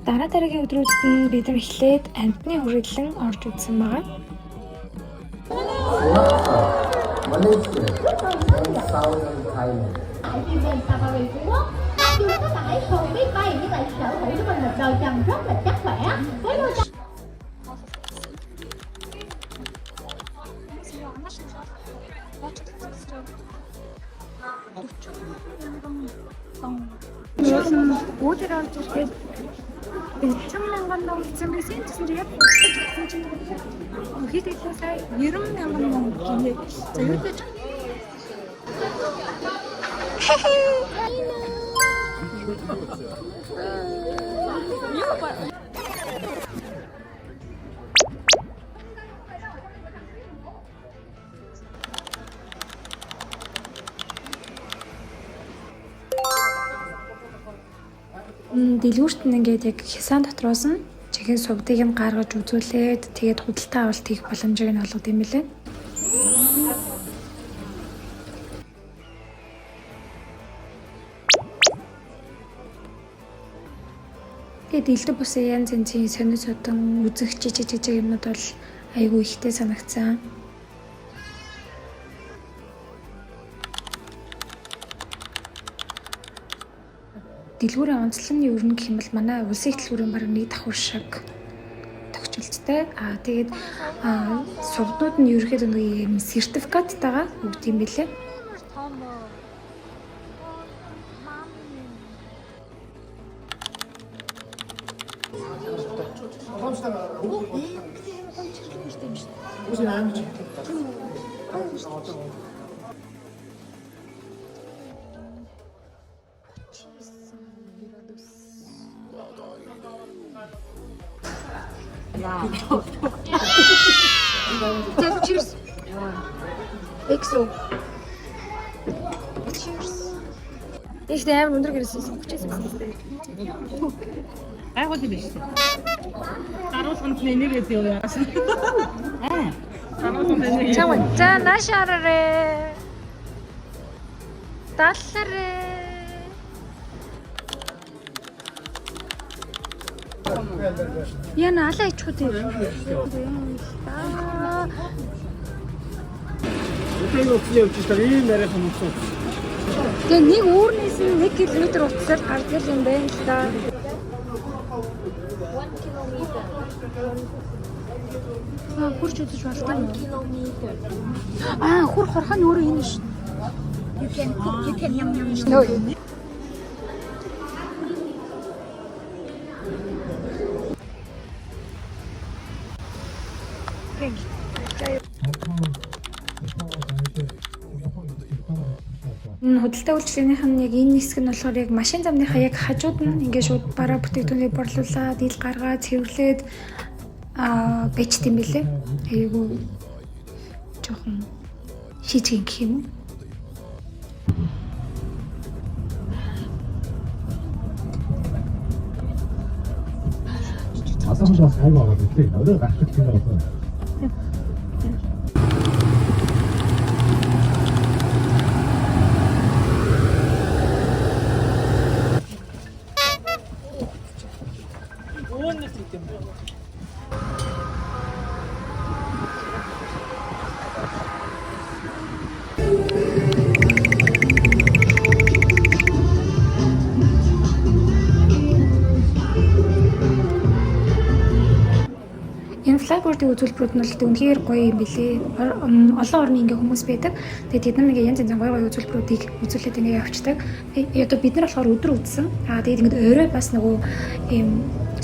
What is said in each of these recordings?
Дараагийн өдрүүдэд нь бид нар эхлээд амтны хүрээлэн орж үзсэн байгаа. Өөдөр орж ирэхэд 100,000 тонн гэсэн байсан чинь яг болсон чинь хэд илүү сая 90,000 тонн гинэ. За юу гэж дэлгүүрт нь ингээд яг хясаан дотроос нь чихэн сувдыг нь гаргаж үзүүлээд тэгээд худалдаа авалт хийх боломжийг нь олгод юм билээ. Тэгээд элдв бусын янз янзын сонир содон үзэх жижиг юмнууд бол айгүй ихтэй санагцсан. Дэлгүүрийн онцлог нь ер нь гэх юм бол манай улсын дэлгүүрийн бараг нэг давхар шиг тохиолдолтой. Тэгээд сувдууд нь ерөөхдөө нэг юм сертификаттайгаа өгд юм билээ. Cheers. Exo. Cheers. Ich nehme unter Gerissen. Айгуу тийм шүү. Даруулганд энерги юу яасан. Даруулганд энерги. За нашаарэ. Талларэ. Яна алаа ичих үү. Өтөө явж байгаа ийм яриа хүмүүс. Тэгээ нэг үүрнээс нь 1 км утсаар гардаг юм байна л да. 1 kilometer. Хурж үзэж болтой юм. 1 kilometer. Хур хорхон өөрөө энэ шүү. You can cook, you can yum yum. No. Худалдаа үйлчлэгнийх нь яг энэ хэсэг нь болохоор яг машин замныхаа яг хажууд нь ингээд шууд бараа бүтээгдэхүүнийг борлуулаад ил гаргаад цэвэрлээд бичт юм билээ. Айгу жоохон шижиг гэх юм уу? Асууж бас хайгаа байгаа гэдэг. Өөрөө гарах гэж байна. Флайбордын үзүүлбэрүүд нь бол үнэхээр гоё юм билээ. Олон орны ингээ хүмүүс байдаг. Тэгээд тэд нар ингээ янз янзын гоё үзүүлбэрүүдийг үзүүлээд ингээ явчихдаг. Одоо бид нар болохоор өдөр үзсэн. Тэгээд ингээ өөрөө бас нөгөө ийм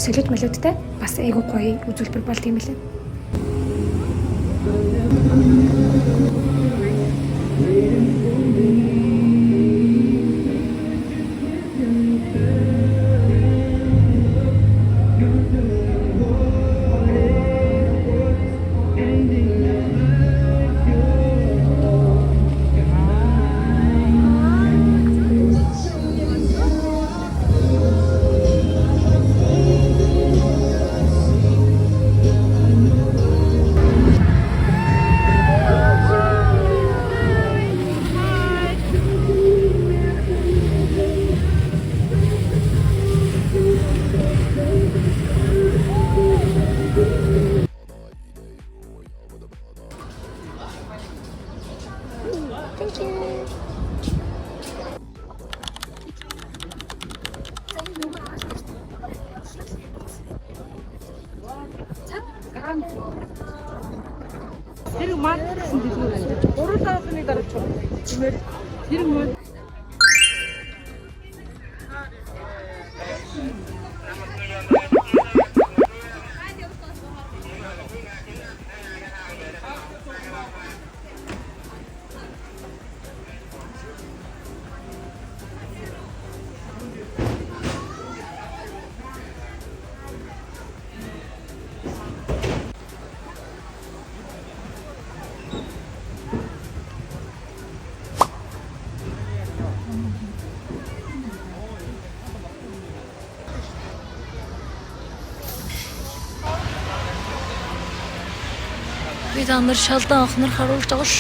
солиод молиодтай бас айгуу гоё үзүүлбэр болт юм билээ. Thank you. Тэр маань гэсэн дэлгүүр. 3-5-ны дараа ч чимээр тэр маань Бид амар шалдан анхнаар харуулж байгаа ш.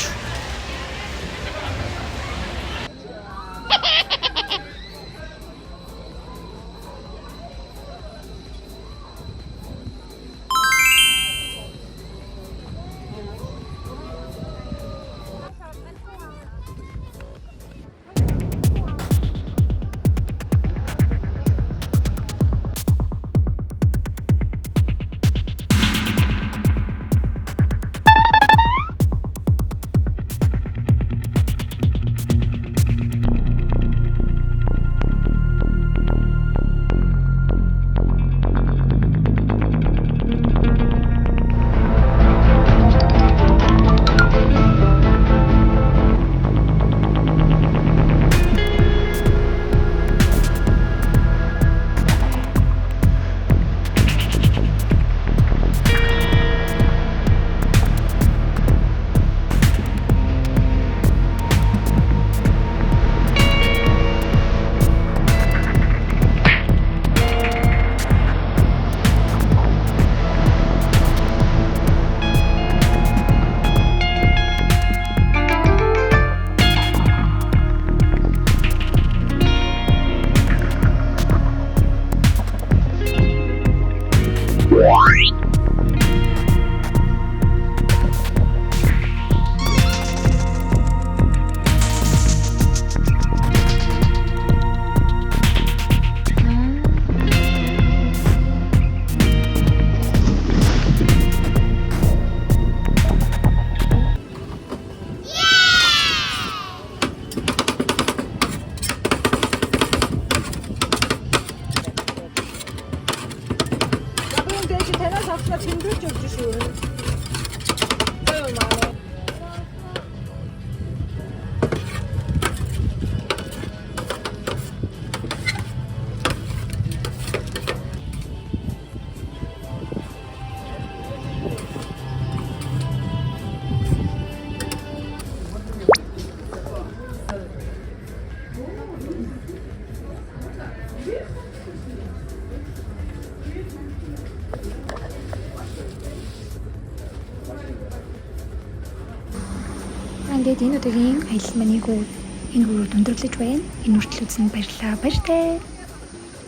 Ингээд энэ удаагийн аялал маань энэ хүрээд өндөрлөж байна. Энэ хүртэл үзсэнд баярлалаа. Баяртай.